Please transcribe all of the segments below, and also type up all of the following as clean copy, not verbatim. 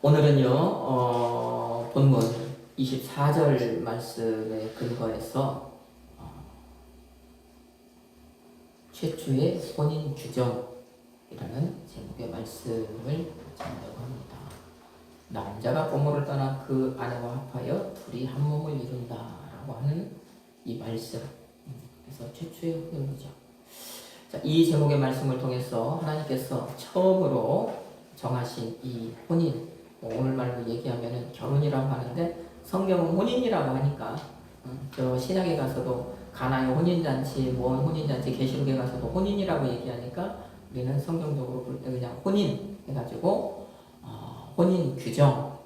오늘은요, 본문 24절 말씀에 근거해서 최초의 혼인 규정이라는 제목의 말씀을 전하려고 합니다. 남자가 부모를 떠나 그 아내와 합하여 둘이 한 몸을 이룬다라고 하는 이 말씀. 그래서 최초의 혼인 규정. 자, 이 제목의 말씀을 통해서 하나님께서 처음으로 정하신 이 혼인, 오늘 말로 얘기하면은 결혼이라고 하는데 성경은 혼인이라고 하니까 저 신약에 가서도 가나의 혼인잔치, 혼인잔치, 계시록에 가서도 혼인이라고 얘기하니까 우리는 성경적으로 볼 때 그냥 혼인 해가지고 혼인 규정,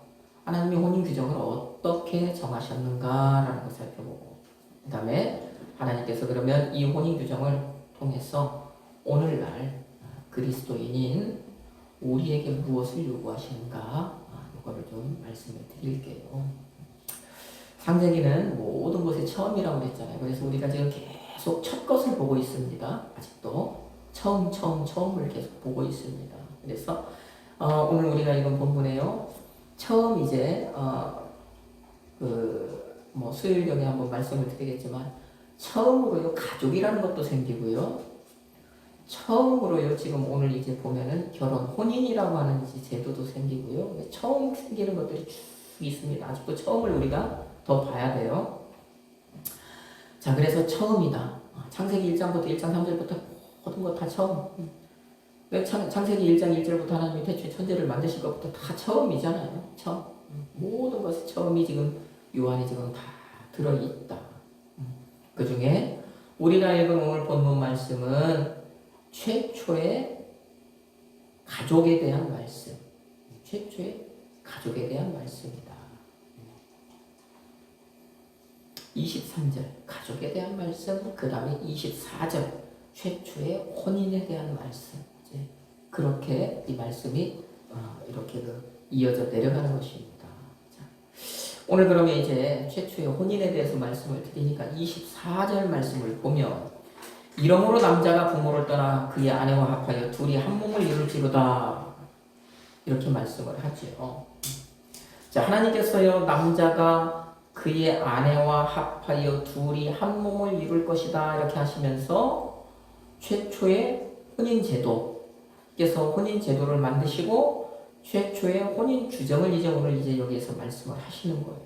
하나님이 혼인 규정을 어떻게 정하셨는가라는 것을 살펴보고, 그 다음에 하나님께서 그러면 이 혼인 규정을 통해서 오늘날 그리스도인인 우리에게 무엇을 요구하시는가, 이거를 좀 말씀을 드릴게요. 창세기는 모든 것의 처음이라고 그랬잖아요. 그래서 우리가 지금 계속 첫 것을 보고 있습니다. 아직도 처음을 계속 보고 있습니다. 그래서 오늘 우리가 읽은 본문에요, 처음 이제 수요일경에 한번 말씀을 드리겠지만 처음으로요 가족이라는 것도 생기고요. 처음으로요, 지금 오늘 이제 보면은 결혼, 혼인이라고 하는 이제 제도도 생기고요. 처음 생기는 것들이 쭉 있습니다. 아직도 처음을 우리가 더 봐야 돼요. 자, 그래서 처음이다. 창세기 1장부터 1장 3절부터 모든 거 다 처음. 창세기 1장 1절부터 하나님이 태초에 천지를 만드신 것부터 다 처음이잖아요. 처음. 모든 것이 처음이 지금 요 안에 지금 다 들어있다. 그 중에 우리가 읽은 오늘 본문 말씀은 최초의 가족에 대한 말씀. 최초의 가족에 대한 말씀이다. 23절 가족에 대한 말씀, 그 다음에 24절 최초의 혼인에 대한 말씀. 이제 그렇게 이 말씀이 이렇게 이어져 내려가는 것입니다. 자, 오늘 그러면 이제 최초의 혼인에 대해서 말씀을 드리니까 24절 말씀을 보면, 이러므로 남자가 부모를 떠나 그의 아내와 합하여 둘이 한 몸을 이룰지로다, 이렇게 말씀을 하죠. 자, 하나님께서요, 남자가 그의 아내와 합하여 둘이 한 몸을 이룰 것이다 이렇게 하시면서 최초의 혼인 제도께서 혼인 제도를 만드시고 최초의 혼인 규정을 이제 오늘 이제 여기에서 말씀을 하시는 거예요.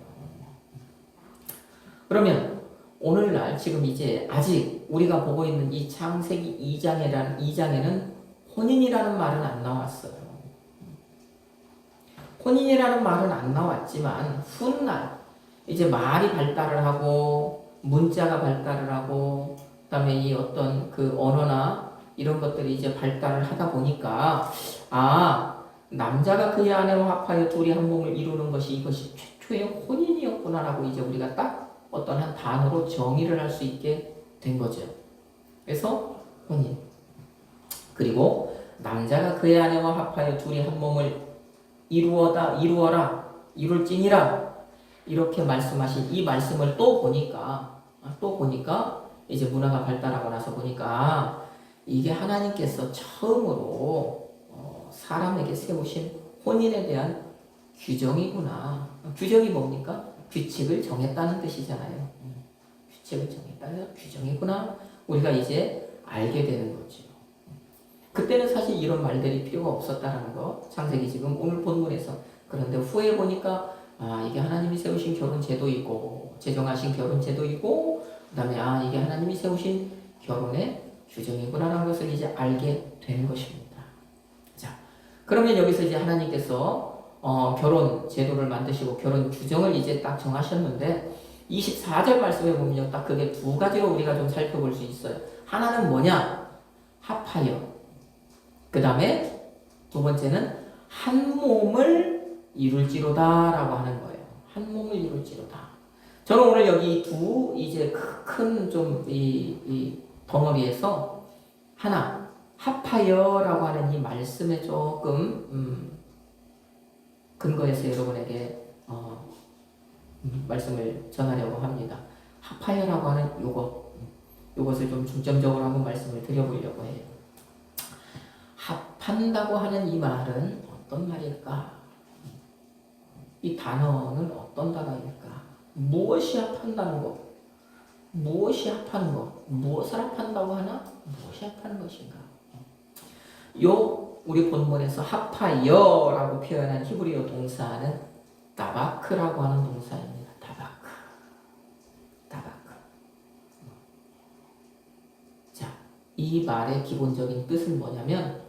그러면 오늘날 지금 이제 아직 우리가 보고 있는 이 창세기 2장에는 혼인이라는 말은 안 나왔어요. 혼인이라는 말은 안 나왔지만 훗날 이제 말이 발달을 하고 문자가 발달을 하고 그다음에 이 어떤 그 언어나 이런 것들이 이제 발달을 하다 보니까 남자가 그의 아내와 합하여 둘이 한 몸을 이루는 것이 이것이 최초의 혼인이었구나라고 이제 우리가 딱 어떤 한 단어로 정의를 할 수 있게 된 거죠. 그래서 혼인. 그리고 남자가 그의 아내와 합하여 둘이 한 몸을 이루어라, 이룰지니라 이렇게 말씀하신 이 말씀을 또 보니까 이제 문화가 발달하고 나서 보니까 이게 하나님께서 처음으로 사람에게 세우신 혼인에 대한 규정이구나. 규정이 뭡니까? 규칙을 정했다는 뜻이잖아요. 규칙을 정했다는 규정이구나. 우리가 이제 알게 되는 거죠. 그때는 사실 이런 말들이 필요가 없었다라는 거. 창세기 지금 오늘 본문에서. 그런데 후에 보니까 이게 하나님이 세우신 결혼 제도이고 제정하신 결혼 제도이고 그다음에 이게 하나님이 세우신 결혼의 규정이구나라는 것을 이제 알게 되는 것입니다. 자, 그러면 여기서 이제 하나님께서 결혼 제도를 만드시고 결혼 규정을 이제 딱 정하셨는데 24절 말씀에 보면 딱 그게 두 가지로 우리가 좀 살펴볼 수 있어요. 하나는 뭐냐? 합하여. 그 다음에 두 번째는 한 몸을 이룰지로다 라고 하는 거예요. 한 몸을 이룰지로다. 저는 오늘 여기 두 이제 큰 좀 이 덩어리에서 하나 합하여 라고 하는 이 말씀에 조금 근거해서 여러분에게 말씀을 전하려고 합니다. 합하여라고 하는 요것을 좀 중점적으로 한번 말씀을 드려보려고 해요. 합한다고 하는 이 말은 어떤 말일까? 이 단어는 어떤 단어일까? 무엇이 합한다는 것? 무엇이 합하는 것? 무엇을 합한다고 하나? 무엇이 합하는 것인가? 요 우리 본문에서 합하여라고 표현한 히브리어 동사는 다바크라고 하는 동사입니다. 다바크. 다바크. 자, 이 말의 기본적인 뜻은 뭐냐면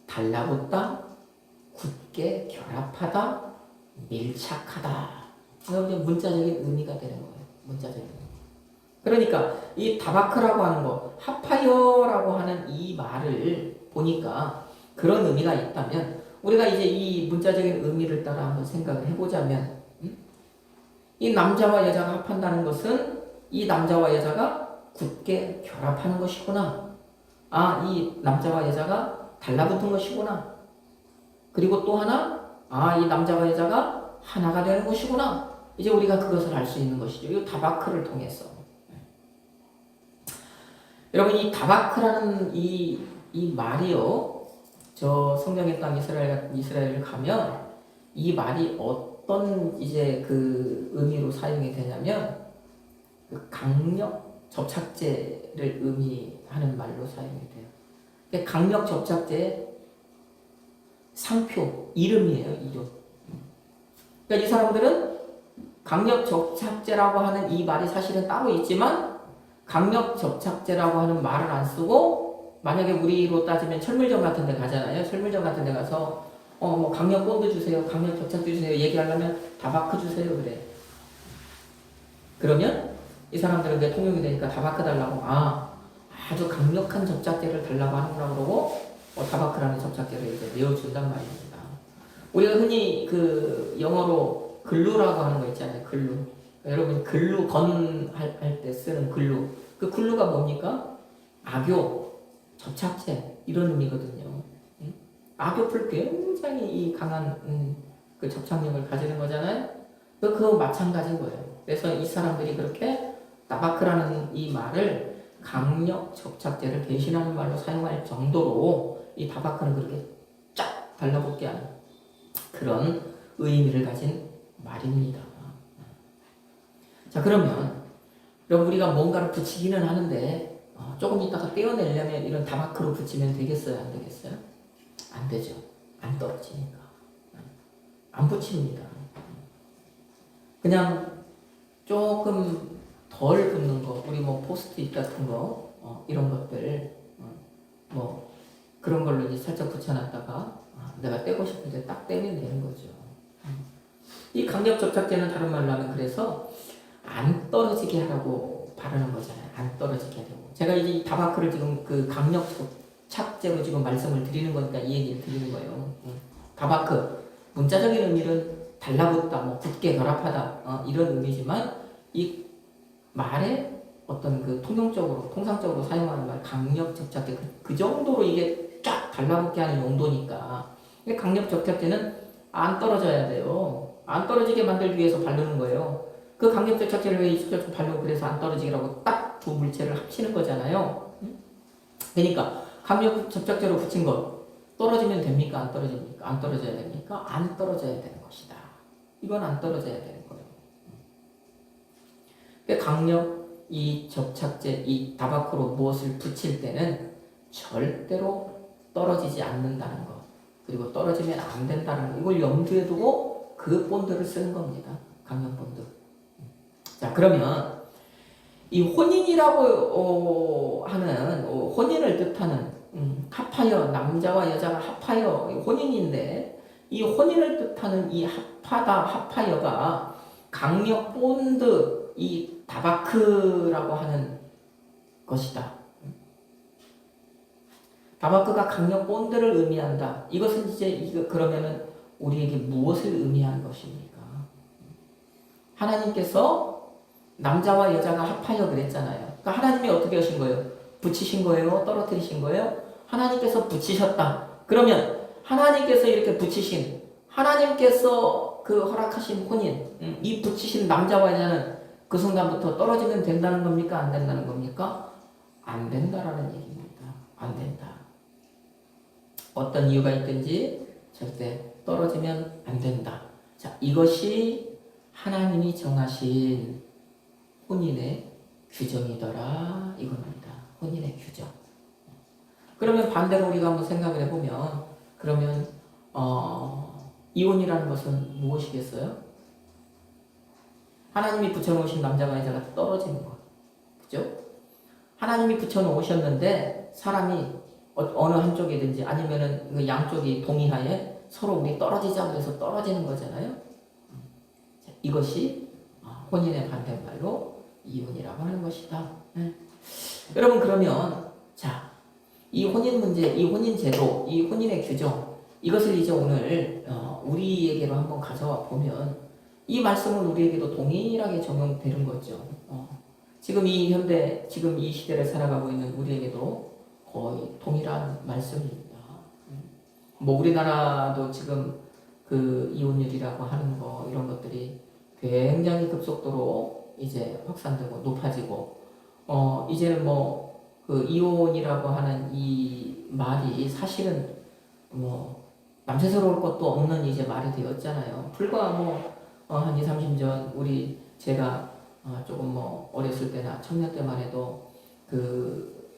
달라붙다, 굳게 결합하다, 밀착하다. 이게 문자적인 의미가 되는 거예요. 문자적인 의미. 그러니까 이 다바크라고 하는 거, 합하여라고 하는 이 말을 보니까 그런 의미가 있다면 우리가 이제 이 문자적인 의미를 따라 한번 생각을 해보자면 이 남자와 여자가 합한다는 것은 이 남자와 여자가 굳게 결합하는 것이구나. 아, 이 남자와 여자가 달라붙은 것이구나. 그리고 또 하나, 아, 이 남자와 여자가 하나가 되는 것이구나. 이제 우리가 그것을 알 수 있는 것이죠. 이 다바크를 통해서. 여러분, 이 다바크라는 이 말이요. 저 성경의 땅 이스라엘을 가면 이 말이 어떤 이제 그 의미로 사용이 되냐면 그 강력 접착제를 의미하는 말로 사용이 돼요. 강력 접착제의 상표, 이름이에요, 이름. 그러니까 이 사람들은 강력 접착제라고 하는 이 말이 사실은 따로 있지만 강력 접착제라고 하는 말을 안 쓰고 만약에 우리로 따지면 철물점 같은 데 가잖아요. 철물점 같은 데 가서 뭐 강력 본드 주세요. 강력 접착제 주세요. 얘기하려면 다바크 주세요. 그래. 그러면 이 사람들은 내 통역이 되니까 다바크 달라고 아주 강력한 접착제를 달라고 하는구나 그러고 다바크라는 접착제를 이제 내어준단 말입니다. 우리가 흔히 그 영어로 글루라고 하는 거 있잖아요. 글루. 여러분 글루 건 할 때 쓰는 글루. 그 글루가 뭡니까? 악교, 접착제 이런 의미거든요. 악교풀 굉장히 이 강한 그 접착력을 가지는 거잖아요. 그거 마찬가지인 거예요. 그래서 이 사람들이 그렇게 다바크라는 이 말을 강력 접착제를 대신하는 말로 사용할 정도로 이 다바크는 그렇게 쫙 달라붙게 하는 그런 의미를 가진 말입니다. 자, 그러면 여러분 우리가 뭔가를 붙이기는 하는데 조금 이따가 떼어내려면 이런 다바크로 붙이면 되겠어요? 안 되겠어요? 안 되죠. 안 떨어지니까. 안 붙입니다. 그냥 조금 덜 붙는 거, 우리 뭐 포스트잇 같은 거, 이런 것들, 뭐 그런 걸로 이제 살짝 붙여놨다가 내가 떼고 싶을 때 딱 떼면 되는 거죠. 이 강력 접착제는 다른 말로 하면 그래서 안 떨어지게 하라고 바르는 거잖아요. 안 떨어지게 하려고. 제가 이제 다바크를 지금 그 강력 접착제로 지금 말씀을 드리는 거니까 이 얘기를 드리는 거예요. 다바크 문자적인 의미는 달라붙다, 뭐 굳게 결합하다 이런 의미지만 이 말에 어떤 그 통상적으로 사용하는 말 강력 접착제 그 정도로 이게 쫙 달라붙게 하는 용도니까. 강력 접착제는 안 떨어져야 돼요. 안 떨어지게 만들기 위해서 바르는 거예요. 그 강력 접착제를 왜 익숙적으로 바르고 그래서 안 떨어지기라고 딱 두 물체를 합치는 거잖아요. 그러니까 강력 접착제로 붙인 것 떨어지면 됩니까? 안 떨어집니까? 안 떨어져야 됩니까? 안 떨어져야 되는 것이다. 이건 안 떨어져야 되는 거예요. 강력 이 접착제 이 다바크로 무엇을 붙일 때는 절대로 떨어지지 않는다는 것, 그리고 떨어지면 안 된다는 것, 이걸 염두에 두고 그 본드를 쓰는 겁니다. 강력 본드. 자, 그러면 이 혼인이라고 하는 혼인을 뜻하는 합하여, 남자와 여자가 합하여 혼인인데 이 혼인을 뜻하는 이 합하여가 강력 본드 이 다바크라고 하는 것이다. 다바크가 강력 본드를 의미한다. 이것은 이제 그러면은 우리에게 무엇을 의미하는 것입니까? 하나님께서 남자와 여자가 합하여 그랬잖아요. 그러니까 하나님이 어떻게 하신 거예요? 붙이신 거예요? 떨어뜨리신 거예요? 하나님께서 붙이셨다. 그러면 하나님께서 이렇게 붙이신, 하나님께서 그 허락하신 혼인, 이 붙이신 남자와 여자는 그 순간부터 떨어지면 된다는 겁니까? 안 된다는 겁니까? 안 된다라는 얘기입니다. 안 된다. 어떤 이유가 있든지 절대 떨어지면 안 된다. 자, 이것이 하나님이 정하신 혼인의 규정이더라 이겁니다. 혼인의 규정. 그러면 반대로 우리가 한번 생각을 해보면 그러면 이혼이라는 것은 무엇이겠어요? 하나님이 붙여놓으신 남자가 여자가 떨어지는 것. 그죠? 하나님이 붙여놓으셨는데 사람이 어느 한쪽이든지 아니면은 그 양쪽이 동의하에 서로 우리 떨어지자 그래서 떨어지는 거잖아요. 이것이 혼인의 반대말로 이혼이라고 하는 것이다. 여러분 그러면 자, 이 혼인 문제, 이 혼인 제도, 이 혼인의 규정 이것을 이제 오늘 우리에게로 한번 가져와 보면 이 말씀은 우리에게도 동일하게 적용되는 거죠. 지금 이 현대, 지금 이 시대를 살아가고 있는 우리에게도 거의 동일한 말씀입니다. 뭐 우리나라도 지금 그 이혼율이라고 하는 거 이런 것들이 굉장히 급속도로 이제 확산되고 높아지고 이제는 뭐 그 이혼이라고 하는 이 말이 사실은 뭐 남세스러울 것도 없는 이제 말이 되었잖아요. 불과 한 2, 30년 전 제가 조금 뭐 어렸을 때나 청년 때만 해도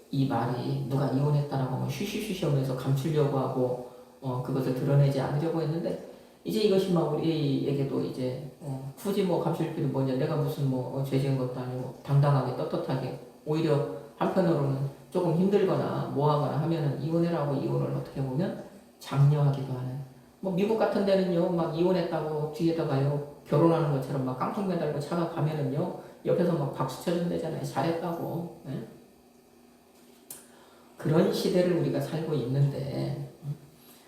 이 말이 누가 이혼했다라고 하면 쉬쉬쉬쉬 하면서 감추려고 하고 그것을 드러내지 않으려고 했는데 이제 이것이 막 우리에게도 이제 굳이 뭐 감출 필요 뭐냐 내가 무슨 죄 지은 것도 아니고 당당하게 떳떳하게 오히려 한편으로는 조금 힘들거나 뭐하거나 하면은 이혼해라고 이혼을 어떻게 보면 장려하기도 하는 뭐 미국 같은 데는요 막 이혼했다고 뒤에다가요 결혼하는 것처럼 막 깡통 매달고 차가 가면은요 옆에서 막 박수 쳐준대잖아요. 잘했다고. 네? 그런 시대를 우리가 살고 있는데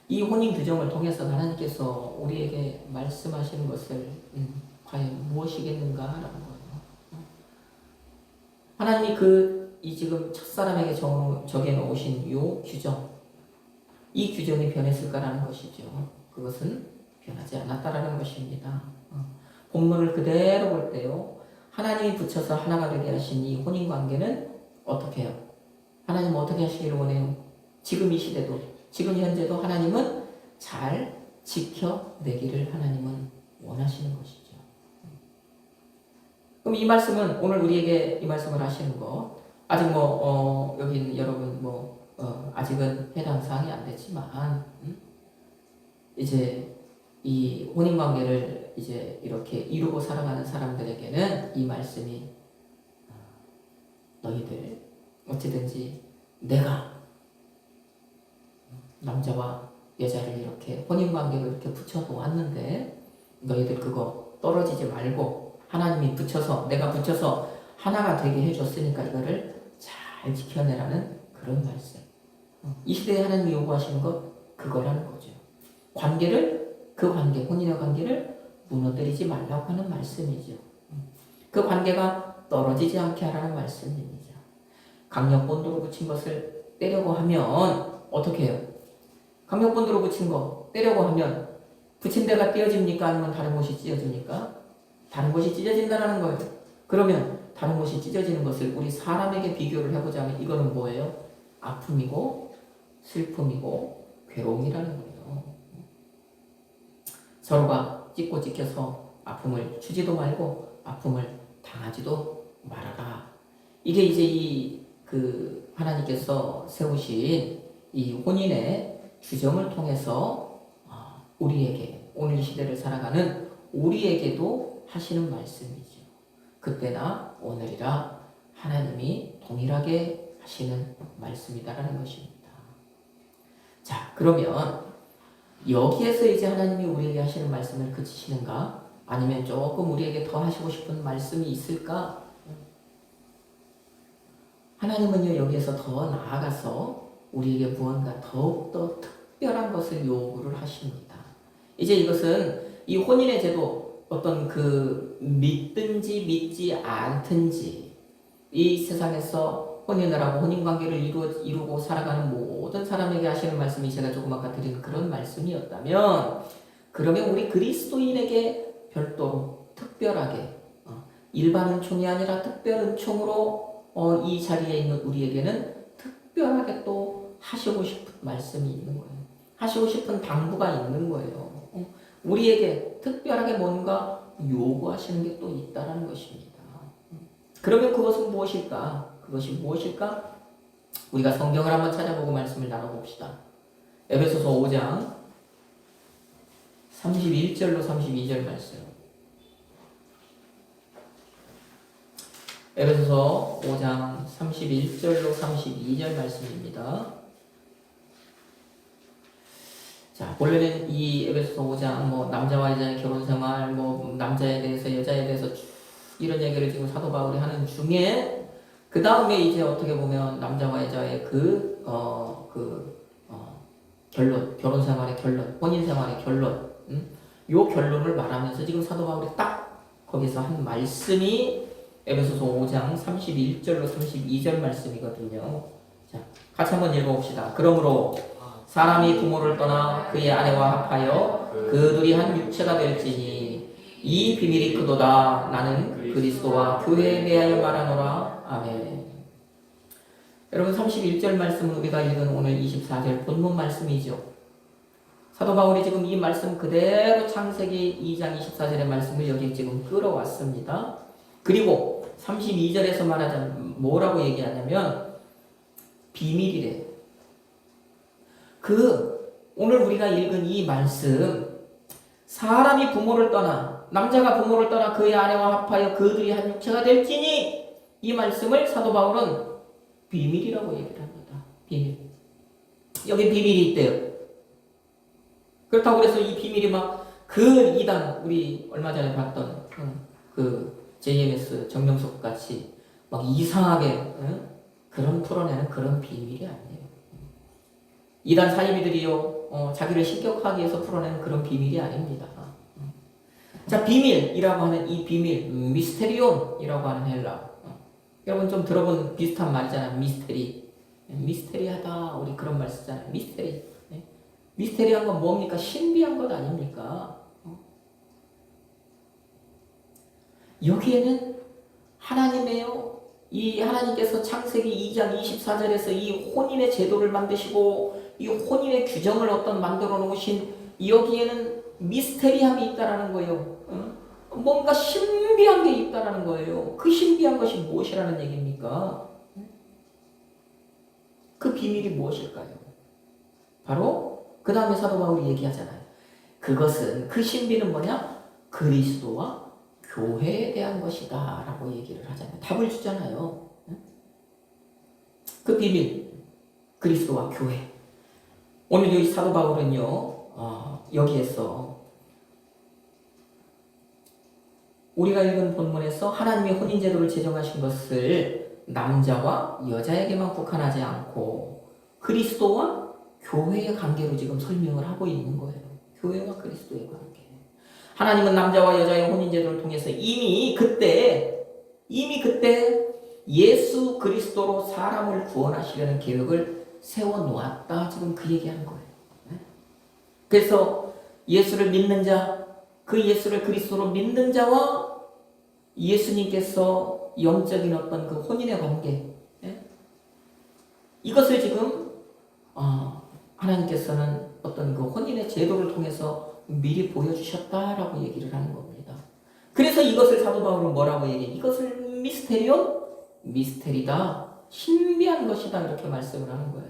이 혼인 규정을 통해서 하나님께서 우리에게 말씀하시는 것을 과연 무엇이겠는가라는 거예요. 하나님이 이 지금 첫사람에게 정해놓으신 요 규정, 이 규정이 변했을까라는 것이죠. 그것은 변하지 않았다라는 것입니다. 본문을 그대로 볼 때요. 하나님이 붙여서 하나가 되게 하신 이 혼인관계는 어떻게 해요? 하나님은 어떻게 하시기를 원해요? 지금 이 시대도, 지금 현재도 하나님은 잘 지켜내기를 하나님은 원하시는 것이죠. 그럼 이 말씀은 오늘 우리에게 이 말씀을 하시는 거 아직 여기 여러분 아직은 해당 사항이 안 됐지만 이제 이 혼인 관계를 이제 이렇게 이루고 살아가는 사람들에게는 이 말씀이 너희들 어찌든지 내가 남자와 여자를 이렇게 혼인 관계로 이렇게 붙여 놓았는데 너희들 그거 떨어지지 말고 하나님이 내가 붙여서 하나가 되게 해줬으니까 이거를 잘 지켜내라는 그런 말씀. 이 시대에 하나님이 요구하시는 것 그거라는 거죠. 혼인의 관계를 무너뜨리지 말라고 하는 말씀이죠. 그 관계가 떨어지지 않게 하라는 말씀입니다. 강력본도로 붙인 것을 떼려고 하면 어떻게 해요? 강력본도로 붙인 거 떼려고 하면 붙인 데가 떼어집니까? 아니면 다른 곳이 찢어집니까? 다른 곳이 찢어진다는 거예요. 그러면 다른 곳이 찢어지는 것을 우리 사람에게 비교를 해보자면 이거는 뭐예요? 아픔이고 슬픔이고 괴로움이라는 거예요. 서로가 찢고 찢겨서 아픔을 주지도 말고 아픔을 당하지도 말아라. 이게 이제 하나님께서 세우신 이 혼인의 규정을 통해서 우리에게 오늘 이 시대를 살아가는 우리에게도 하시는 말씀이죠. 그때나 오늘이라 하나님이 동일하게 하시는 말씀이다라는 것입니다. 자, 그러면 여기에서 이제 하나님이 우리에게 하시는 말씀을 그치시는가? 아니면 조금 우리에게 더 하시고 싶은 말씀이 있을까? 하나님은요, 여기에서 더 나아가서 우리에게 무언가 더욱더 특별한 것을 요구를 하십니다. 이제 이것은 이 혼인의 제도 어떤 믿든지 믿지 않든지 이 세상에서 혼인을 하고 혼인관계를 이루고 살아가는 모든 사람에게 하시는 말씀이 제가 조금 아까 드린 그런 말씀이었다면 그러면 우리 그리스도인에게 별도로 특별하게 일반 은총이 아니라 특별 은총으로 이 자리에 있는 우리에게는 특별하게 또 하시고 싶은 말씀이 있는 거예요. 하시고 싶은 당부가 있는 거예요. 우리에게 특별하게 뭔가 요구하시는 게 또 있다라는 것입니다. 그러면 그것은 무엇일까? 그것이 무엇일까? 우리가 성경을 한번 찾아보고 말씀을 나눠봅시다. 에베소서 5장 31절로 32절 말씀. 에베소서 5장 31절로 32절 말씀입니다. 자, 본래는 이 에베소서 5장 남자와 여자의 결혼 생활, 남자에 대해서 여자에 대해서 쭉 이런 얘기를 지금 사도 바울이 하는 중에 그 다음에 이제 어떻게 보면 남자와 여자의 결론, 결혼 생활의 결론, 혼인 생활의 결론, 요 결론을 말하면서 지금 사도 바울이 딱 거기서 한 말씀이 에베소서 5장 31절로 32절 말씀이거든요. 자, 같이 한번 읽어봅시다. 그러므로 사람이 부모를 떠나 그의 아내와 합하여 그 둘이 한 육체가 될지니 이 비밀이 크도다. 나는 그리스도와 교회에 대하여 말하노라. 아멘. 여러분 31절 말씀은 우리가 읽은 오늘 24절 본문 말씀이죠. 사도 바울이 지금 이 말씀 그대로 창세기 2장 24절의 말씀을 여기에 지금 끌어왔습니다. 그리고 32절에서 말하자면 뭐라고 얘기하냐면 비밀이래. 오늘 우리가 읽은 이 말씀, 사람이 부모를 떠나, 남자가 부모를 떠나 그의 아내와 합하여 그들이 한 육체가 될지니, 이 말씀을 사도 바울은 비밀이라고 얘기를 합니다. 비밀. 여기 비밀이 있대요. 그렇다고 그래서 이 비밀이 이단, 우리 얼마 전에 봤던 JMS 정명석 같이 이상하게 그런 풀어내는 그런 비밀이 아니에요. 이단 사이비들이요, 자기를 신격하기 위해서 풀어내는 그런 비밀이 아닙니다. 자, 비밀이라고 하는 이 비밀, 미스테리온이라고 하는 헬라. 여러분 좀 들어본 비슷한 말이잖아요. 미스테리. 미스테리하다. 우리 그런 말 쓰잖아요. 미스테리. 미스테리한 건 뭡니까? 신비한 것 아닙니까? 여기에는 하나님이에요. 이 하나님께서 창세기 2장 24절에서 이 혼인의 제도를 만드시고 이 혼인의 규정을 만들어 놓으신 여기에는 미스테리함이 있다라는 거예요. 뭔가 신비한 게 있다라는 거예요. 그 신비한 것이 무엇이라는 얘기입니까? 그 비밀이 무엇일까요? 바로 그 다음에 사도 바울이 얘기하잖아요. 그것은 그 신비는 뭐냐? 그리스도와 교회에 대한 것이다 라고 얘기를 하잖아요. 답을 주잖아요. 그 비밀, 그리스도와 교회. 오늘 이 사도 바울은요, 여기에서 우리가 읽은 본문에서 하나님의 혼인제도를 제정하신 것을 남자와 여자에게만 국한하지 않고 그리스도와 교회의 관계로 지금 설명을 하고 있는 거예요. 교회와 그리스도의 관계. 하나님은 남자와 여자의 혼인제도를 통해서 이미 그때 예수 그리스도로 사람을 구원하시려는 계획을 세워놓았다. 지금 그 얘기하는 거예요. 그래서 예수를 믿는 자, 그 예수를 그리스도로 믿는 자와 예수님께서 영적인 어떤 그 혼인의 관계, 이것을 지금 하나님께서는 어떤 그 혼인의 제도를 통해서 미리 보여주셨다라고 얘기를 하는 겁니다. 그래서 이것을 사도 바울은 뭐라고 얘기해? 이것을 미스테리온? 미스테리다. 신비한 것이다. 이렇게 말씀을 하는 거예요.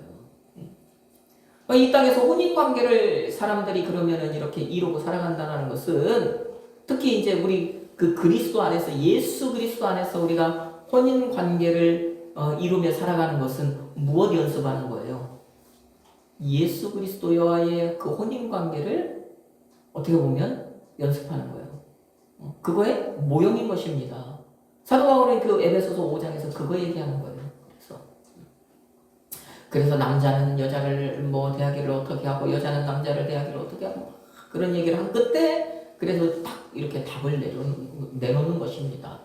이 땅에서 혼인관계를 사람들이 그러면은 이렇게 이루고 살아간다는 것은 특히 이제 우리 그 그리스도 안에서 예수 그리스도 안에서 우리가 혼인관계를 이루며 살아가는 것은 무엇 연습하는 거예요? 예수 그리스도와의 그 혼인관계를 어떻게 보면 연습하는 거예요. 그거의 모형인 것입니다. 사도 바울은 그 에베소서 5장에서 그거 얘기하는 거예요. 그래서 남자는 여자를 대하기를 어떻게 하고 여자는 남자를 대하기를 어떻게 하고 그런 얘기를 한 끝에 그래서 딱 이렇게 답을 내놓는 것입니다.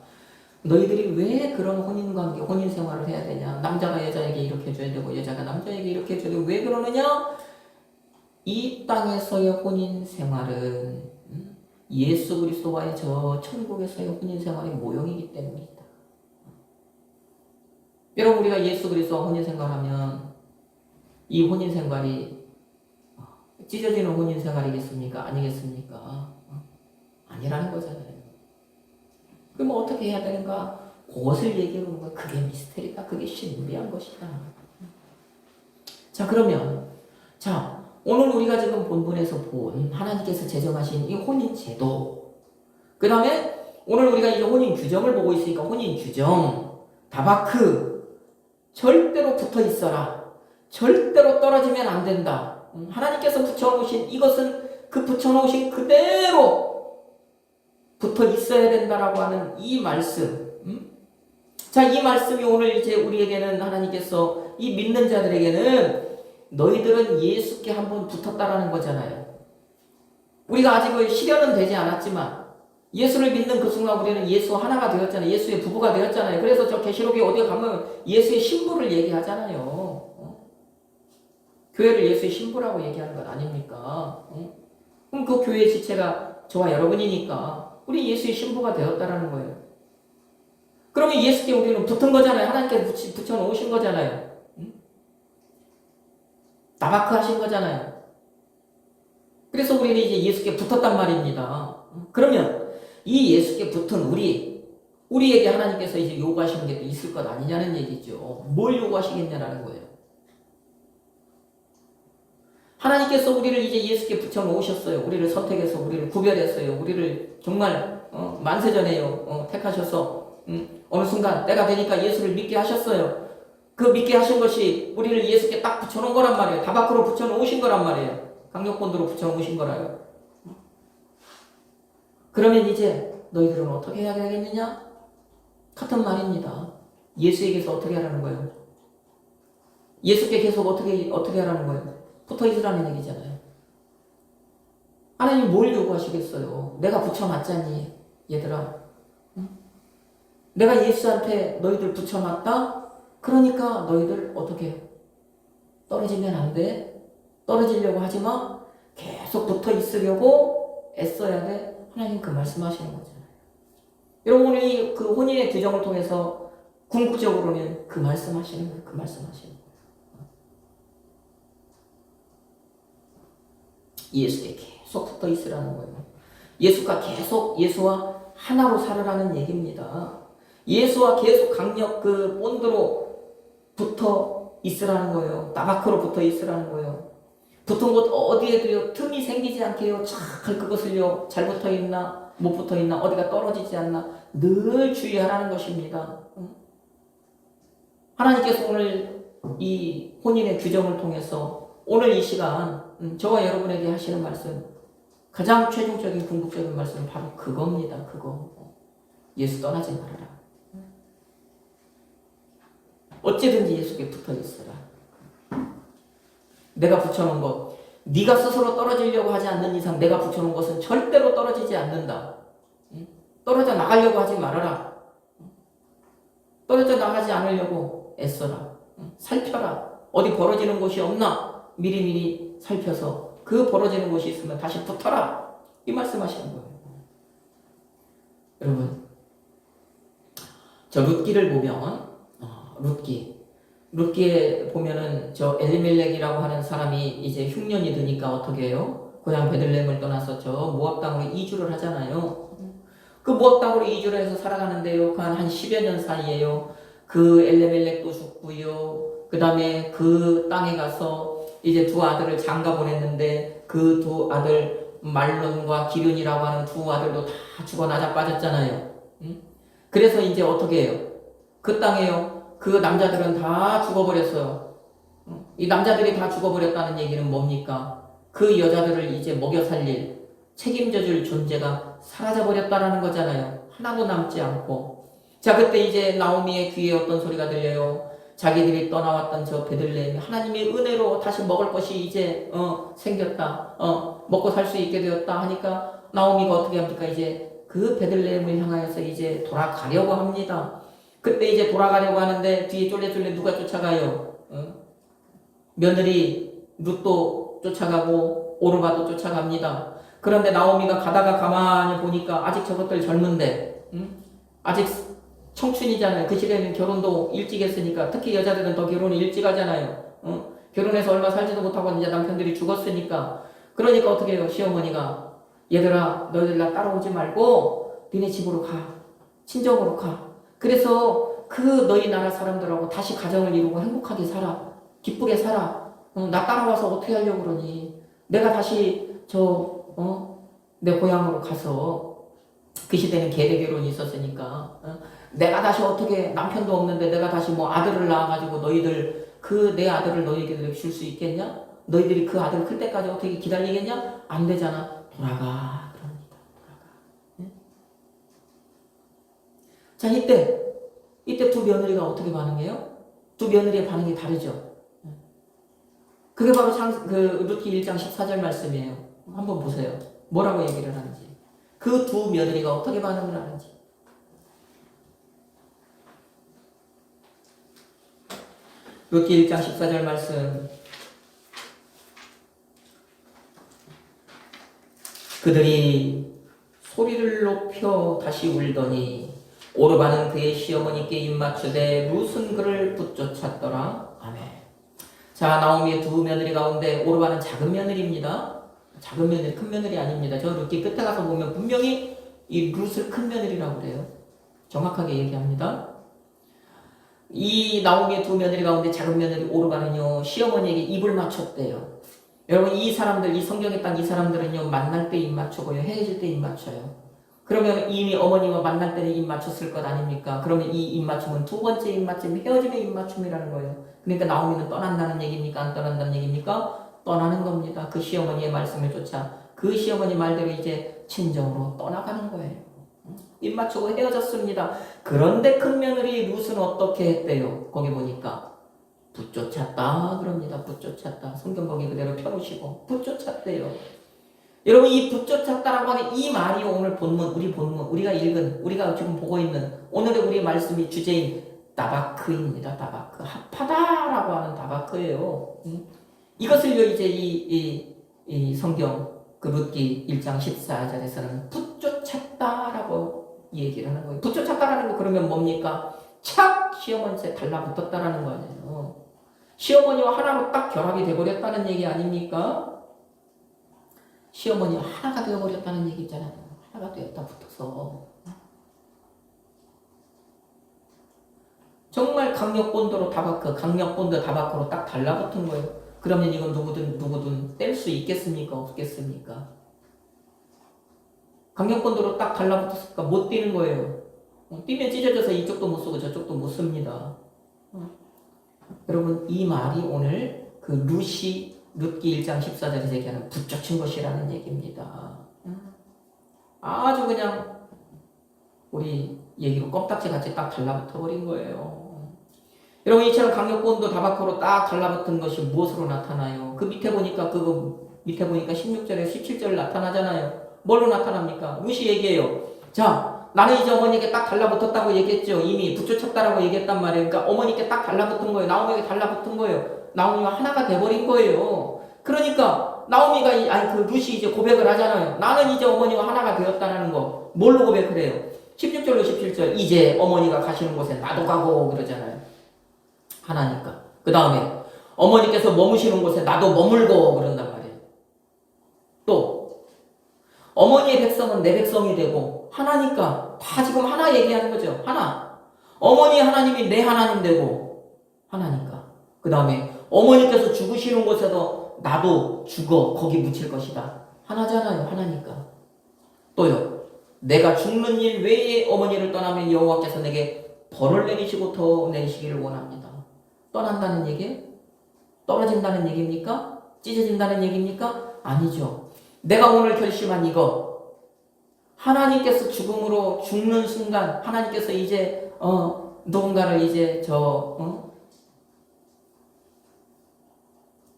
너희들이 왜 그런 혼인관계, 혼인생활을 해야 되냐? 남자가 여자에게 이렇게 해줘야 되고 여자가 남자에게 이렇게 해줘야 되고 왜 그러느냐? 이 땅에서의 혼인생활은 예수 그리스도와의 저 천국에서의 혼인생활의 모형이기 때문이다. 여러분 우리가 예수 그리스도와 혼인생활하면 이 혼인생활이 찢어지는 혼인 생활이겠습니까? 아니겠습니까? 아니라는 거잖아요. 그럼 뭐 어떻게 해야 되는가? 그것을 얘기해 보는 거야. 그게 미스테리다. 그게 신비한 것이다. 자, 그러면 자, 오늘 우리가 지금 본문에서 본 하나님께서 제정하신 이 혼인 제도, 그 다음에 오늘 우리가 이제 혼인 규정을 보고 있으니까 혼인 규정, 다바크, 절대로 붙어 있어라. 절대로 떨어지면 안 된다. 하나님께서 붙여놓으신 이것은 그 붙여놓으신 그대로 붙어 있어야 된다라고 하는 이 말씀. 자, 이 말씀이 오늘 이제 우리에게는 하나님께서 이 믿는 자들에게는 너희들은 예수께 한번 붙었다라는 거잖아요. 우리가 아직 실현은 되지 않았지만 예수를 믿는 그 순간 우리는 예수 하나가 되었잖아요. 예수의 부부가 되었잖아요. 그래서 저 계시록에 어디 가면 예수의 신부를 얘기하잖아요. 교회를 예수의 신부라고 얘기하는 것 아닙니까? 그럼 그 교회의 지체가 저와 여러분이니까 우리 예수의 신부가 되었다라는 거예요. 그러면 예수께 우리는 붙은 거잖아요. 하나님께서 붙여놓으신 거잖아요. 나바크 하신 거잖아요. 그래서 우리는 이제 예수께 붙었단 말입니다. 그러면 이 예수께 붙은 우리에게 하나님께서 이제 요구하시는 게 또 있을 것 아니냐는 얘기죠. 뭘 요구하시겠냐라는 거예요. 하나님께서 우리를 이제 예수께 붙여놓으셨어요. 우리를 선택해서 우리를 구별했어요. 우리를 정말 만세전에 택하셔서 어느 순간 때가 되니까 예수를 믿게 하셨어요. 그 믿게 하신 것이 우리를 예수께 딱 붙여놓은 거란 말이에요. 다바크로 붙여놓으신 거란 말이에요. 강력본드로 붙여놓으신 거라요. 그러면 이제 너희들은 어떻게 해야 되겠느냐? 같은 말입니다. 예수에게서 어떻게 하라는 거예요? 예수께 계속 어떻게 하라는 거예요? 붙어 있으라는 얘기잖아요. 하나님 뭘 요구하시겠어요? 내가 붙여놨잖니, 얘들아. 응? 내가 예수한테 너희들 붙여놨다? 그러니까 너희들 어떻게 해요? 떨어지면 안 돼. 떨어지려고 하지 마. 계속 붙어 있으려고 애써야 돼. 하나님 그 말씀하시는 거잖아요. 여러분 오늘 그 혼인의 규정을 통해서 궁극적으로는 그 말씀하시는 거예요. 그 말씀하시는 거예요. 예수께 계속 붙어 있으라는 거예요. 예수와 하나로 살으라는 얘기입니다. 예수와 계속 강력 그 본드로 붙어 있으라는 거예요. 나바크로 붙어 있으라는 거예요. 붙은 곳 어디에도요 틈이 생기지 않게요. 잘 그것을요 잘 붙어 있나 못 붙어 있나 어디가 떨어지지 않나 늘 주의하라는 것입니다. 하나님께서 오늘 이 혼인의 규정을 통해서 오늘 이 시간 저와 여러분에게 하시는 말씀 가장 최종적인 궁극적인 말씀은 바로 그겁니다. 그거 예수 떠나지 말아라. 어찌든지 예수께 붙어 있어라. 내가 붙여놓은 것 네가 스스로 떨어지려고 하지 않는 이상 내가 붙여놓은 것은 절대로 떨어지지 않는다. 떨어져 나가려고 하지 말아라. 떨어져 나가지 않으려고 애써라. 살펴라. 어디 벌어지는 곳이 없나 미리미리 살펴서 그 벌어지는 곳이 있으면 다시 붙어라. 이 말씀하시는 거예요. 여러분 저 룻기를 보면 룻기에 보면은 저 엘리멜렉이라고 하는 사람이 이제 흉년이 드니까 어떻게 해요? 고향 베들레헴을 떠나서 저 모압 땅으로 이주를 하잖아요. 그 모압 땅으로 이주를 해서 살아가는데요. 한 10여 년 사이에요. 그 엘리멜렉도 죽고요. 그 다음에 그 땅에 가서 이제 두 아들을 장가 보냈는데 그 두 아들 말론과 기륜이라고 하는 두 아들도 다 죽어 나자빠졌잖아요. 그래서 이제 어떻게 해요? 그 땅에요. 그 남자들은 다 죽어버렸어요. 이 남자들이 다 죽어버렸다는 얘기는 뭡니까? 그 여자들을 이제 먹여 살릴 책임져줄 존재가 사라져버렸다라는 거잖아요. 하나도 남지 않고. 자, 그때 이제 나오미의 귀에 어떤 소리가 들려요. 자기들이 떠나왔던 저 베들레헴 하나님의 은혜로 다시 먹을 것이 이제 생겼다. 먹고 살 수 있게 되었다 하니까 나오미가 어떻게 합니까? 이제 그 베들레헴을 향하여서 이제 돌아가려고 합니다. 그때 이제 돌아가려고 하는데 뒤에 쫄래쫄래 누가 쫓아가요? 며느리 룻도 쫓아가고 오르바도 쫓아갑니다. 그런데 나오미가 가다가 가만히 보니까 아직 저것들 젊은데 아직 청춘이잖아요. 그 시대는 결혼도 일찍 했으니까 특히 여자들은 더 결혼을 일찍 하잖아요. 결혼해서 얼마 살지도 못하고 이제 남편들이 죽었으니까 그러니까 어떻게 해요? 시어머니가 얘들아 너희들 나 따라오지 말고 니네 집으로 가. 친정으로 가. 그래서 그 너희 나라 사람들하고 다시 가정을 이루고 행복하게 살아. 기쁘게 살아. 나 따라와서 어떻게 하려고 그러니. 내가 다시 내 고향으로 가서 그 시대는 계대 결혼이 있었으니까 내가 다시 어떻게 남편도 없는데 내가 다시 뭐 아들을 낳아가지고 너희들 그 내 아들을 너희들에게 줄 수 있겠냐? 너희들이 그 아들 클 때까지 어떻게 기다리겠냐? 안 되잖아. 돌아가. 그럽니다. 돌아가. 네? 자, 이때 두 며느리가 어떻게 반응해요? 두 며느리의 반응이 다르죠. 그게 바로 루키 1장 14절 말씀이에요. 한번 보세요. 뭐라고 얘기를 하는지. 그 두 며느리가 어떻게 반응을 하는지. 루키 1장 14절 말씀. 그들이 소리를 높여 다시 울더니 오르바는 그의 시어머니께 입맞추되 룻은 그를 붙쫓았더라. 아멘. 자, 나오미의 두 며느리 가운데 오르바는 작은 며느리입니다. 작은 며느리, 큰 며느리 아닙니다. 저 루키 끝에 가서 보면 분명히 이 룻을 큰 며느리라고 그래요. 정확하게 얘기합니다. 이 나오미의 두 며느리 가운데 작은 며느리 오르바는요, 시어머니에게 입을 맞췄대요. 여러분, 이 사람들, 이 성경에 딱 이 사람들은요, 만날 때 입 맞추고요, 헤어질 때 입 맞춰요. 그러면 이미 어머니와 만날 때는 입 맞췄을 것 아닙니까? 그러면 이 입 맞춤은 두 번째 입 맞춤, 헤어짐의 입 맞춤이라는 거예요. 그러니까 나오미는 떠난다는 얘기입니까? 안 떠난다는 얘기입니까? 떠나는 겁니다. 그 시어머니의 말씀을 쫓아 그 시어머니 말대로 이제 친정으로 떠나가는 거예요. 입 맞추고 헤어졌습니다. 그런데 큰 며느리 룻은 어떻게 했대요? 거기 보니까 붙쫓았다 그럽니다. 붙쫓았다. 성경 거기 그대로 펴놓으시고 붙쫓았대요. 여러분, 이 붙쫓았다라고 하는 이 말이 오늘 본문, 우리가 읽은, 우리가 지금 보고 있는 오늘의 우리 말씀이 주제인 다바크입니다. 다바크. 합하다라고 하는 다바크예요. 이것을요, 이제 이 성경, 그 룻기 1장 14절에서는 붙쫓았다라고 얘기를 하는 거예요. 붙쫓았다라는 거 그러면 뭡니까? 착! 시어머니한테 달라붙었다라는 거 아니에요. 시어머니와 하나로 딱 결합이 돼버렸다는 얘기 아닙니까? 시어머니와 하나가 되어버렸다는 얘기 있잖아요. 하나가 되었다 붙어서. 정말 강력본도로 다바크로 딱 달라붙은 거예요. 그러면 이건 누구든 뗄 수 있겠습니까? 없겠습니까? 강력본도로 딱 달라붙었으니까 못 뛰는 거예요. 뛰면 찢어져서 이쪽도 못 쓰고 저쪽도 못 씁니다. 여러분, 이 말이 오늘 그 룻기 1장 14절에서 얘기하는 붙쫓은 것이라는 얘기입니다. 아주 그냥 우리 얘기로 껌딱지 같이 딱 달라붙어 버린 거예요. 여러분, 이처럼 강력본도 다바크로 딱 달라붙은 것이 무엇으로 나타나요? 그 밑에 보니까 16절에 17절 나타나잖아요. 뭘로 나타납니까? 룻이 얘기해요. 자, 나는 이제 어머니께 딱 달라붙었다고 얘기했죠. 이미 붙쫓았다라고 얘기했단 말이에요. 그러니까 어머니께 딱 달라붙은 거예요. 나오미에게 달라붙은 거예요. 나오미와 하나가 돼버린 거예요. 그러니까 나오미가 그 룻이 이제 고백을 하잖아요. 나는 이제 어머니와 하나가 되었다는 거. 뭘로 고백을 해요? 16절로 17절. 이제 어머니가 가시는 곳에 나도 가고 그러잖아요. 하나니까. 그 다음에 어머니께서 머무시는 곳에 나도 머물고 그런단 말이에요. 또 어머니의 백성은 내 백성이 되고 하나니까 다 지금 하나 얘기하는 거죠. 하나. 어머니 하나님이 내 하나님 되고 하나니까. 그 다음에 어머니께서 죽으시는 곳에도 나도 죽어 거기 묻힐 것이다. 하나잖아요. 하나니까. 또요. 내가 죽는 일 외에 어머니를 떠나면 여호와께서 내게 벌을 내리시고 더 내리시기를 원합니다. 떠난다는 얘기예요? 떨어진다는 얘기입니까? 찢어진다는 얘기입니까? 아니죠. 내가 오늘 결심한 이거, 하나님께서 죽음으로 죽는 순간 하나님께서 이제 누군가를 이제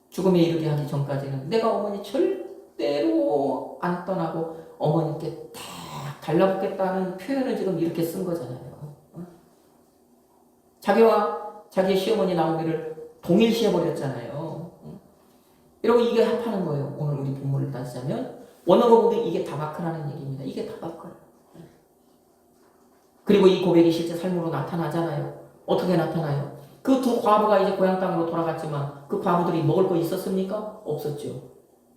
죽음에 이르게 하기 전까지는 내가 어머니 절대로 안 떠나고 어머니께 딱 달라붙겠다는 표현을 지금 이렇게 쓴 거잖아요. 자기의 시어머니 나오미를 동일시해버렸잖아요. 여러분, 이게 합하는 거예요. 오늘 우리 본문을 따지자면 원어로 보면 이게 다바크라는 얘기입니다. 이게 다바크. 그리고 이 고백이 실제 삶으로 나타나잖아요. 어떻게 나타나요? 그 두 과부가 이제 고향 땅으로 돌아갔지만 그 과부들이 먹을 거 있었습니까? 없었죠.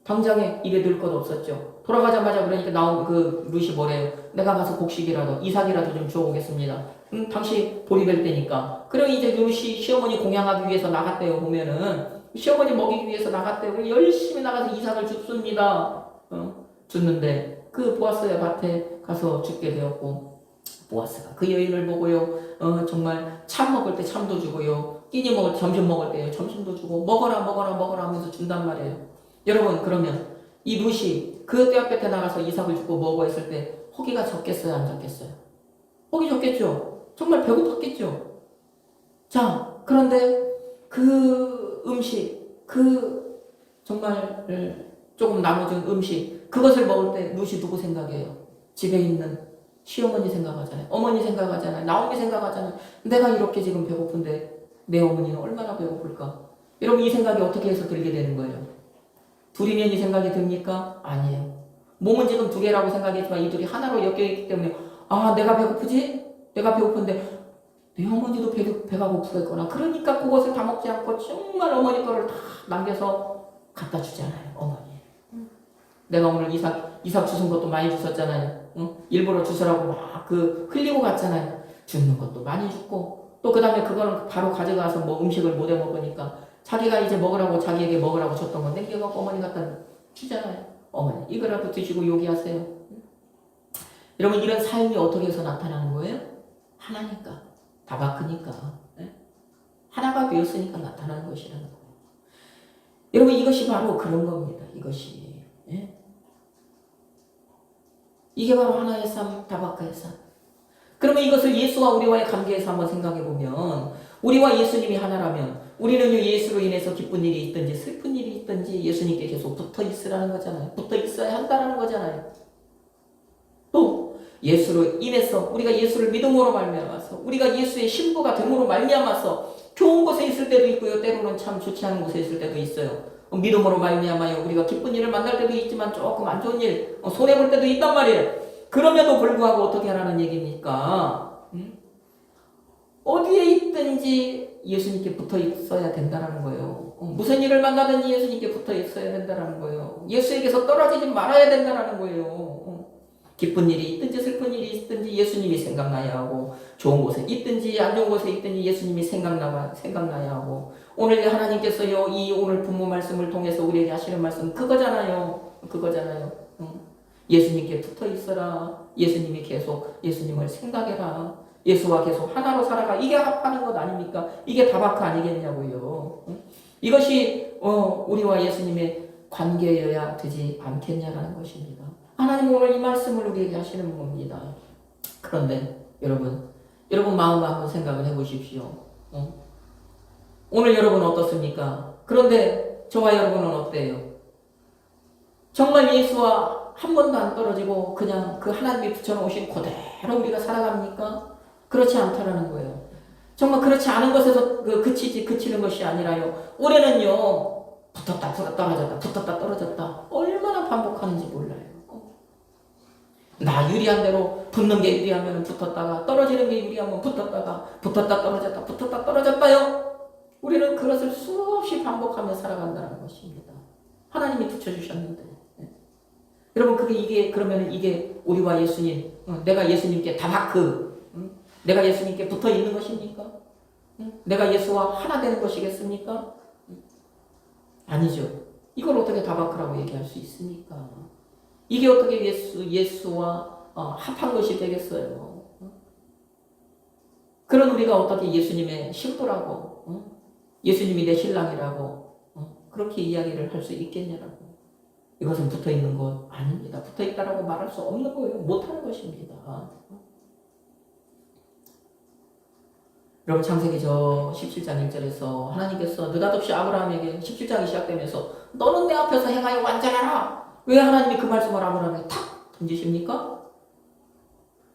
당장에 입에 넣을 것 없었죠. 돌아가자마자 그러니까 나온 그 룻이 뭐래요? 내가 가서 곡식이라도 이삭이라도 좀 주워오겠습니다. 당시 볼이 될 때니까. 그럼 이제 룻이 시어머니 공양하기 위해서 나갔대요. 보면은 시어머니 먹이기 위해서 나갔대요. 열심히 나가서 이삭을 줍습니다. 줬는데 그 보아스의 밭에 가서 죽게 되었고, 보아스가 그 여인을 보고요, 정말 참 먹을 때 참도 주고요, 끼니 먹을 때 점심 먹을 때 점심도 주고, 먹어라 먹어라 먹어라 하면서 준단 말이에요. 여러분, 그러면 이 룻이 그 떼밭에 나가서 이삭을 주고 먹어 했을 때 허기가 적겠어요, 안 적겠어요? 허기 적겠죠. 정말 배고팠겠죠. 자, 그런데 그 음식, 그 정말 조금 나눠준 음식, 그것을 먹을 때 룻이 누구 생각해요? 집에 있는 시어머니 생각하잖아요. 어머니 생각하잖아요. 나오미 생각하잖아요. 내가 이렇게 지금 배고픈데 내 어머니는 얼마나 배고플까? 여러분, 이 생각이 어떻게 해서 들게 되는 거예요? 둘이면 이 생각이 듭니까? 아니에요. 몸은 지금 두 개라고 생각했지만 이 둘이 하나로 엮여있기 때문에, 아, 내가 배고프지? 내가 배고픈데 내 어머니도 배가 고프겠구나. 그러니까 그것을 다 먹지 않고 정말 어머니 거를 다 남겨서 갖다 주잖아요. 어머니. 내가 오늘 이삭 주신 것도 많이 주셨잖아요. 응? 일부러 주스라고 막 흘리고 갔잖아요. 주는 것도 많이 줬고, 또 그 다음에 그거는 바로 가져가서 뭐 음식을 못 해 먹으니까 자기가 이제 먹으라고, 자기에게 먹으라고 줬던 건데 이거 어머니 갖다 주잖아요. 어머니 이거라도 드시고 요기하세요. 응? 여러분, 이런 삶이 어떻게 해서 나타나는 거예요? 하나니까, 다바크니까, 예? 하나가 되었으니까 나타나는 것이라는 거예요. 여러분, 이것이 바로 그런 겁니다. 이것이, 예? 이게 바로 하나의 삶, 다바크의 삶. 그러면 이것을 예수와 우리와의 관계에서 한번 생각해 보면, 우리와 예수님이 하나라면 우리는 예수로 인해서 기쁜 일이 있든지 슬픈 일이 있든지 예수님께 계속 붙어 있으라는 거잖아요. 붙어 있어야 한다는 거잖아요. 또 예수로 인해서, 우리가 예수를 믿음으로 말미암아서, 우리가 예수의 신부가 됨으로 말미암아서 좋은 곳에 있을 때도 있고요, 때로는 참 좋지 않은 곳에 있을 때도 있어요. 믿음으로 말미암아요, 우리가 기쁜 일을 만날 때도 있지만 조금 안 좋은 일, 손해볼 때도 있단 말이에요. 그럼에도 불구하고 어떻게 하라는 얘기입니까? 어디에 있든지 예수님께 붙어 있어야 된다는 거예요. 무슨 일을 만나든지 예수님께 붙어 있어야 된다는 거예요. 예수에게서 떨어지지 말아야 된다는 거예요. 기쁜 일이 있든지 슬픈 일이 있든지 예수님이 생각나야 하고, 좋은 곳에 있든지 안 좋은 곳에 있든지 예수님이 생각나야 하고, 오늘 하나님께서요, 이 오늘 부모 말씀을 통해서 우리에게 하시는 말씀 그거잖아요. 예수님께 붙어 있어라. 예수님이 계속 예수님을 생각해라. 예수와 계속 하나로 살아가. 이게 합하는 것 아닙니까? 이게 다바크 아니겠냐고요. 이것이 우리와 예수님의 관계여야 되지 않겠냐라는 것입니다. 하나님 오늘 이 말씀을 우리에게 하시는 겁니다. 그런데 여러분 마음을 한번 생각을 해보십시오. 오늘 여러분 어떻습니까? 그런데 저와 여러분은 어때요? 정말 예수와 한 번도 안 떨어지고 그냥 그 하나님이 붙여놓으신 그대로 우리가 살아갑니까? 그렇지 않다라는 거예요. 정말 그렇지 않은 것에서 그치는 것이 아니라요, 올해는요, 붙었다 떨어졌다 붙었다 떨어졌다 얼마나 반복하는지 몰라요. 나 유리한 대로 붙는 게 유리하면 붙었다가, 떨어지는 게 유리하면 붙었다가, 붙었다 떨어졌다 붙었다 떨어졌다요. 우리는 그것을 수없이 반복하며 살아간다는 것입니다. 하나님이 붙여주셨는데. 여러분, 그러면 이게 우리와 예수님, 내가 예수님께 다바크, 내가 예수님께 붙어 있는 것입니까? 내가 예수와 하나 되는 것이겠습니까? 아니죠. 이걸 어떻게 다바크라고 얘기할 수 있습니까? 이게 어떻게 예수와 합한 것이 되겠어요? 그런 우리가 어떻게 예수님의 신부라고, 예수님이 내 신랑이라고 그렇게 이야기를 할 수 있겠냐라고. 이것은 붙어있는 것 아닙니다. 붙어있다라고 말할 수 없는 거예요. 못하는 것입니다. 여러분, 창세기 17장 1절에서 하나님께서 느닷없이 아브라함에게 17장이 시작되면서 너는 내 앞에서 행하여 완전하라. 왜 하나님이 그 말씀을 아브라함에게 탁 던지십니까?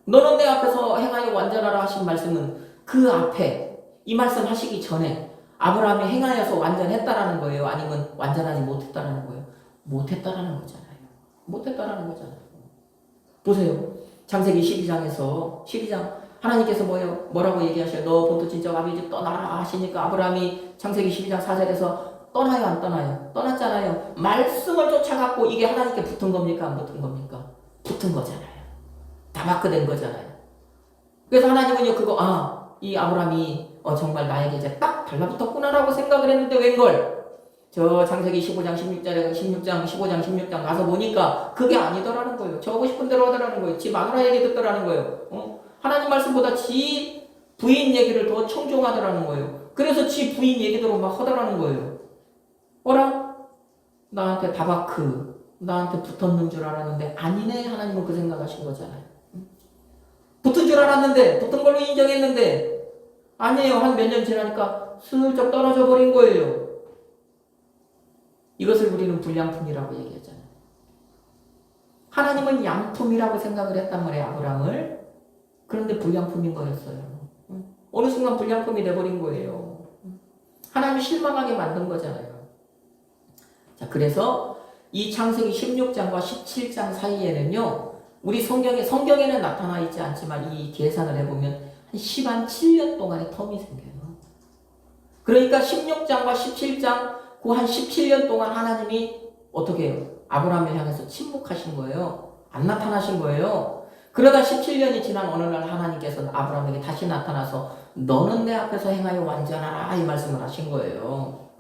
너는 내 앞에서 행하여 완전하라 하신 말씀은 그 앞에 이 말씀 하시기 전에 아브라함이 행하여서 완전했다라는 거예요? 아니면 완전하지 못했다라는 거예요? 못했다라는 거잖아요. 못했다라는 거잖아요. 보세요. 창세기 12장 하나님께서 뭐라고 얘기하셔요? 너 본토 친척 아비 집 떠나라 하시니까 아브라함이 창세기 12장 4절에서 떠나요, 안 떠나요? 떠났잖아요. 말씀을 쫓아갖고 이게 하나님께 붙은 겁니까? 안 붙은 겁니까? 붙은 거잖아요. 다 마크된 거잖아요. 그래서 하나님은요, 이 아브라함이 정말 나에게 이제 딱 달라붙었구나라고 생각을 했는데 웬걸? 저 창세기 15장, 15장 가서 보니까 그게 아니더라는 거예요. 저 하고 싶은 대로 하더라는 거예요. 지 마누라 얘기 듣더라는 거예요. 하나님 말씀보다 지 부인 얘기를 더 청종하더라는 거예요. 그래서 지 부인 얘기대로 막 하더라는 거예요. 어라? 나한테 다바크, 나한테 붙었는 줄 알았는데 아니네. 하나님은 그 생각하신 거잖아요. 붙은 줄 알았는데, 붙은 걸로 인정했는데 아니에요. 한 몇 년 지나니까 슬쩍 떨어져 버린 거예요. 이것을 우리는 불량품이라고 얘기했잖아요. 하나님은 양품이라고 생각을 했단 말이에요, 아브라함을. 그런데 불량품인 거였어요. 어느 순간 불량품이 돼버린 거예요. 하나님이 실망하게 만든 거잖아요. 자, 그래서 이 창세기 16장과 17장 사이에는요, 우리 성경에는 나타나 있지 않지만 이 계산을 해보면 한 7년 동안의 텀이 생겨요. 그러니까 16장과 17장 그 한 17년 동안 하나님이 어떻게 해요? 아브라함을 향해서 침묵하신 거예요. 안 나타나신 거예요. 그러다 17년이 지난 어느 날 하나님께서 아브라함에게 다시 나타나서 너는 내 앞에서 행하여 완전하라 이 말씀을 하신 거예요.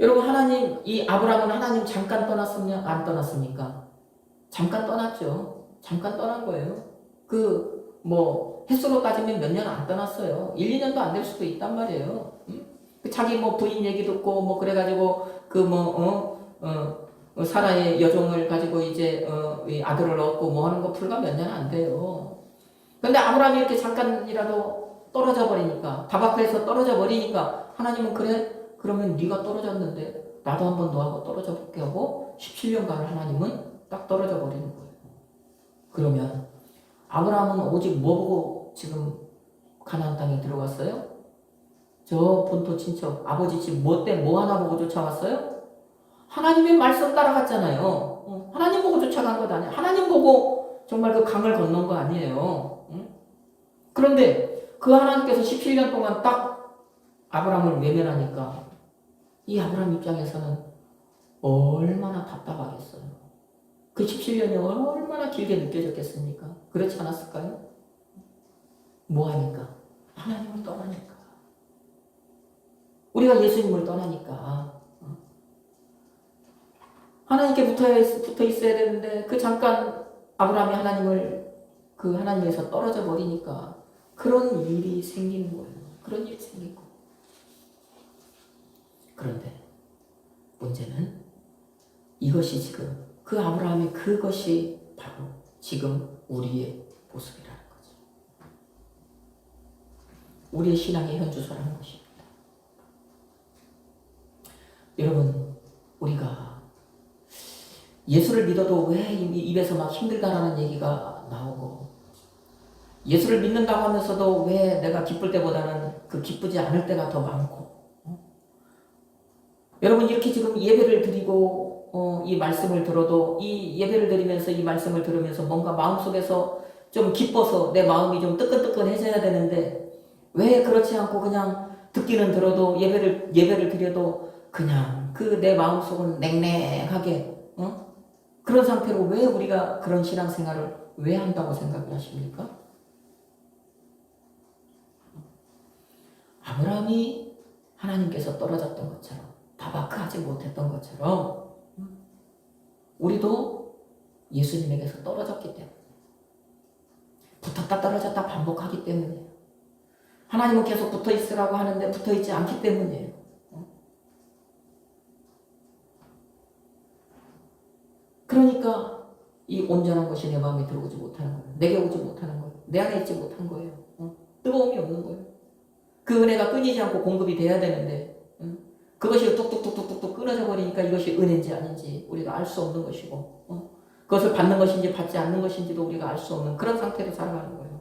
여러분 이 아브라함은 하나님 잠깐 떠났습니까? 안 떠났습니까? 잠깐 떠났죠. 잠깐 떠난 거예요. 횟수로 따지면 몇 년 안 떠났어요. 1, 2년도 안 될 수도 있단 말이에요. 자기 부인 얘기 듣고 그래가지고 사라의 여종을 가지고 이제 아들을 얻고 하는 거 불과 몇 년 안 돼요. 근데 아브라함이 이렇게 잠깐이라도 떨어져 버리니까 다바크에서 떨어져 버리니까 하나님은 그래? 그러면 네가 떨어졌는데 나도 한번 너하고 떨어져 볼게 하고 17년간 하나님은 딱 떨어져 버리는 거예요. 그러면 아브라함은 오직 뭐 보고 지금 가나안 땅에 들어갔어요? 저 본토 친척 아버지 집 뭐 하나 보고 쫓아왔어요? 하나님의 말씀 따라갔잖아요. 하나님 보고 쫓아간 것 아니에요. 하나님 보고 정말 그 강을 건넌 거 아니에요. 그런데 그 하나님께서 17년 동안 딱 아브라함을 외면하니까 이 아브라함 입장에서는 얼마나 답답하겠어요. 그 17년이 얼마나 길게 느껴졌겠습니까? 그렇지 않았을까요? 뭐하니까? 하나님을 떠나니까. 우리가 예수님을 떠나니까 하나님께 붙어 있어야 되는데 그 잠깐 아브라함이 하나님에서 떨어져 버리니까 그런 일이 생기는 거예요. 그런 일이 생기고. 그런데 문제는 이것이 지금 그 아브라함의 그것이 바로 지금 우리의 모습이라는 거죠. 우리의 신앙의 현주소라는 것입니다. 여러분, 우리가 예수를 믿어도 왜 입에서 막 힘들다라는 얘기가 나오고 예수를 믿는다고 하면서도 왜 내가 기쁠 때보다는 그 기쁘지 않을 때가 더 많고 여러분 이렇게 지금 예배를 드리고 이 말씀을 들어도 이 예배를 드리면서 이 말씀을 들으면서 뭔가 마음속에서 좀 기뻐서 내 마음이 좀 뜨끈뜨끈해져야 되는데 왜 그렇지 않고 그냥 듣기는 들어도 예배를 드려도 그냥 내 마음속은 냉랭하게 그런 상태로 왜 우리가 그런 신앙생활을 왜 한다고 생각을 하십니까? 아브라함이 하나님께서 떨어졌던 것처럼 다바크하지 못했던 것처럼 우리도 예수님에게서 떨어졌기 때문에 붙었다 떨어졌다 반복하기 때문이에요. 하나님은 계속 붙어있으라고 하는데 붙어있지 않기 때문이에요. 그러니까 이 온전한 것이 내 마음에 들어오지 못하는 거예요. 내게 오지 못하는 거예요. 내 안에 있지 못한 거예요. 뜨거움이 없는 거예요. 그 은혜가 끊이지 않고 공급이 돼야 되는데 그것이 뚝뚝뚝뚝뚝 끊어져 버리니까 이것이 은혜인지 아닌지 우리가 알 수 없는 것이고 그것을 받는 것인지 받지 않는 것인지도 우리가 알 수 없는 그런 상태로 살아가는 거예요.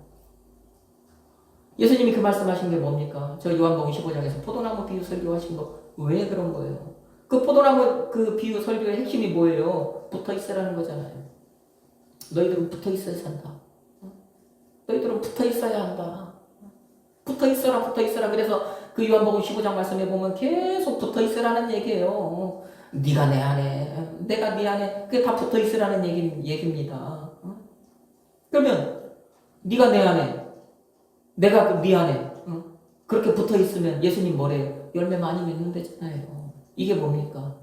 예수님이 그 말씀하신 게 뭡니까? 저 요한복음 15장에서 포도나무 비유 설교하신 거 왜 그런 거예요? 그 포도나무 그 비유 설교의 핵심이 뭐예요? 붙어 있으라는 거잖아요. 너희들은 붙어 있어야 산다. 너희들은 붙어 있어야 한다. 붙어 있어라. 그래서 그 요한복음 15장 말씀에 보면 계속 붙어 있으라는 얘기예요. 네가 내 안에, 내가 네 안에, 그게 다 붙어 있으라는 얘기입니다. 그러면 네가 내 안에, 내가 네 안에 그렇게 붙어 있으면 예수님 뭐래요? 열매 많이 맺는 데잖아요. 이게 뭡니까?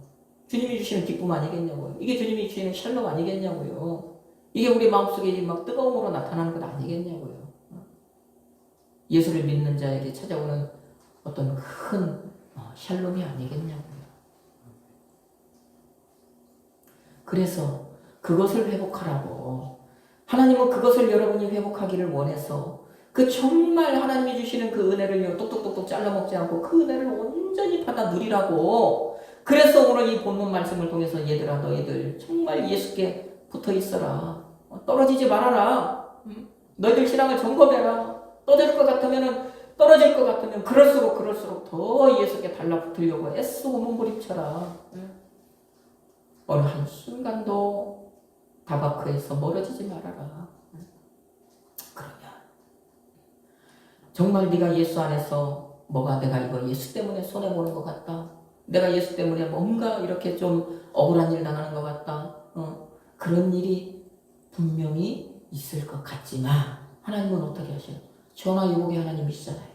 주님이 주시는 기쁨 아니겠냐고요. 이게 주님이 주시는 샬롬 아니겠냐고요. 이게 우리 마음속에 막 뜨거움으로 나타나는 것 아니겠냐고요. 예수를 믿는 자에게 찾아오는 어떤 큰 샬롬이 아니겠냐고요. 그래서 그것을 회복하라고. 하나님은 그것을 여러분이 회복하기를 원해서 그 정말 하나님이 주시는 그 은혜를 똑똑똑똑 잘라먹지 않고 그 은혜를 온전히 받아 누리라고. 그래서 오늘 이 본문 말씀을 통해서 얘들아 너희들 정말 예수께 붙어 있어라. 떨어지지 말아라. 너희들 신앙을 점검해라. 떨어질 것 같으면 그럴수록 더 예수께 달라붙으려고 애쓰고 몸부림쳐라. 어느 한순간도 다바크에서 멀어지지 말아라. 그러면 정말 네가 예수 안에서 내가 이거 예수 때문에 손해보는 것 같다. 내가 예수 때문에 뭔가 이렇게 좀 억울한 일 당하는 것 같다. 그런 일이 분명히 있을 것 같지만 하나님은 어떻게 하셔요? 전화 유복의 하나님이시잖아요.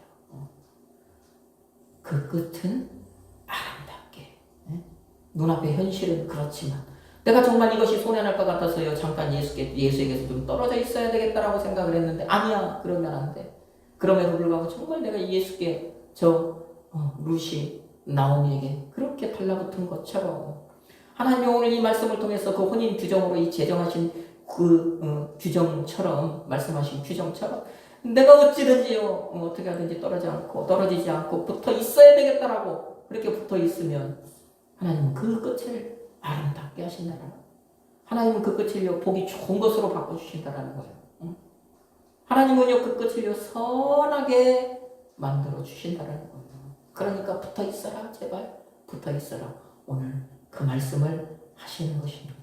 그 끝은 아름답게. 눈앞의 현실은 그렇지만 내가 정말 이것이 손해날 것 같아서요. 잠깐 예수에게서 좀 떨어져 있어야 되겠다라고 생각을 했는데 아니야. 그러면 안 돼. 그럼에도 불구하고 정말 내가 예수께 루시 나오미에게 그렇게 달라붙은 것처럼 하나님이 오늘 이 말씀을 통해서 그 혼인 규정으로 이 제정하신 그 규정처럼 말씀하신 규정처럼 내가 어찌든지요 어떻게 하든지 떨어지지 않고 붙어 있어야 되겠다라고 그렇게 붙어 있으면 하나님은 그 끝을 아름답게 하신다라는 거예요. 하나님은 그 끝을요 보기 좋은 것으로 바꿔주신다라는 거예요. 하나님은요 그 끝을요 선하게 만들어 주신다라는 거예요. 그러니까 붙어 있어라 제발 붙어 있어라. 오늘 그 말씀을 하시는 것입니다.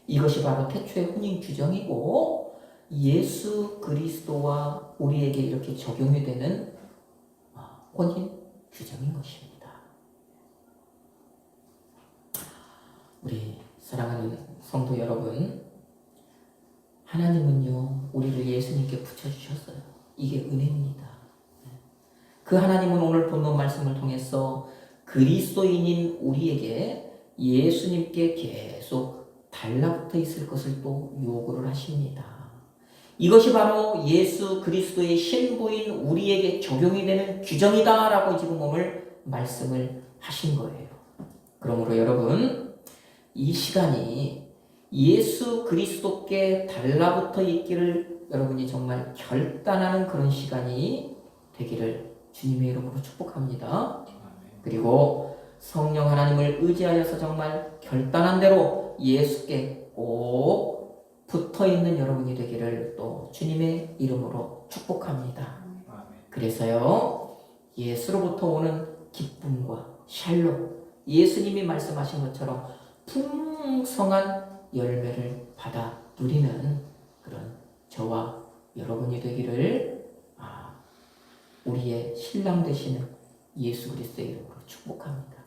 이것이 바로 태초의 혼인 규정이고 예수 그리스도와 우리에게 이렇게 적용이 되는 혼인 규정인 것입니다. 우리 사랑하는 성도 여러분, 하나님은요 우리를 예수님께 붙여주셨어요. 이게 은혜입니다. 그 하나님은 오늘 본문 말씀을 통해서 그리스도인인 우리에게 예수님께 계속 달라붙어 있을 것을 또 요구를 하십니다. 이것이 바로 예수 그리스도의 신부인 우리에게 적용이 되는 규정이다라고 지금 오늘 말씀을 하신 거예요. 그러므로 여러분 이 시간이 예수 그리스도께 달라붙어 있기를 여러분이 정말 결단하는 그런 시간이 되기를 주님의 이름으로 축복합니다. 그리고 성령 하나님을 의지하여서 정말 결단한 대로 예수께 꼭 붙어있는 여러분이 되기를 또 주님의 이름으로 축복합니다. 그래서요 예수로부터 오는 기쁨과 샬롬 예수님이 말씀하신 것처럼 풍성한 열매를 받아 누리는 그런 저와 여러분이 되기를 우리의 신랑 되시는 예수 그리스도의 이름으로 축복합니다.